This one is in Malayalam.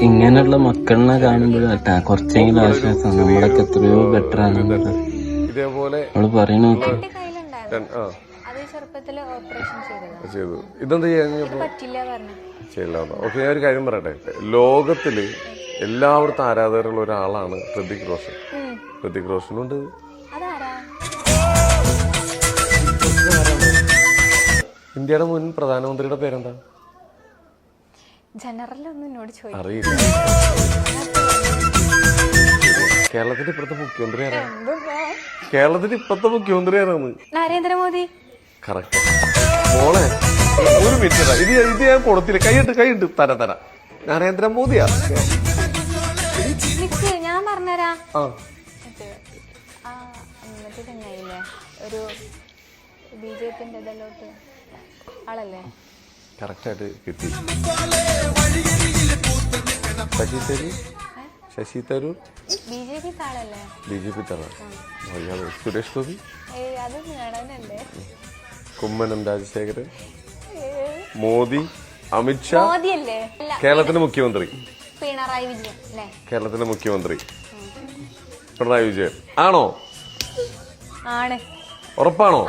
ഇങ്ങനെയുള്ള മക്കളിനെ കാണുമ്പോഴാട്ടാ കുറച്ചെങ്കിലും ആശ്വാസം. നമ്മളൊക്കെ എത്രയോ ബെറ്റർ ആണ്. ഇതേപോലെ അവള് പറയണ ചെയ്തു. ഇതെന്താ ചെയ്യില്ല. ഓക്കെ, ഞാൻ ഒരു കാര്യം പറയട്ടെ. ലോകത്തില് എല്ലായിടത്തും ആരാധകരുള്ള ഒരാളാണ് ഹൃതിക് റോഷൻ. ഹൃതിക് റോഷനുണ്ട്. ഇന്ത്യയുടെ മുൻ പ്രധാനമന്ത്രിയുടെ പേരെന്താ? അറിയില്ല. കേരളത്തിന്റെ ഇപ്പഴത്തെ മുഖ്യമന്ത്രി ആരാണ്? കേരളത്തിന്റെ ഇപ്പഴത്തെ മുഖ്യമന്ത്രി ആരാണ്? നരേന്ദ്രമോദി. കറക്റ്റ്. മോളെ ഒരു മിനിറ്റ്, ഇത് ഞാൻ കൊടുത്തില്ല. കൈയിട്ട് തരാം. നരേന്ദ്രമോദിയാ. ഞാൻ പറഞ്ഞുതരാ. ഒരു ബിജെപിന്റെ ഇതിലോട്ട് ആളല്ലേ? കറക്റ്റായിട്ട് കിട്ടി. ശശി തരൂർ ബിജെപി താളല്ലേ? ബിജെപി താള. സുരേഷ് ഗോപി, കുമ്മനം രാജശേഖരൻ, മോദി, അമിത്ഷാ. കേരളത്തിന്റെ മുഖ്യമന്ത്രി പിണറായി വിജയൻ. കേരളത്തിന്റെ മുഖ്യമന്ത്രി പിണറായി വിജയൻ ആണോ? ആണ്. ഉറപ്പാണോ?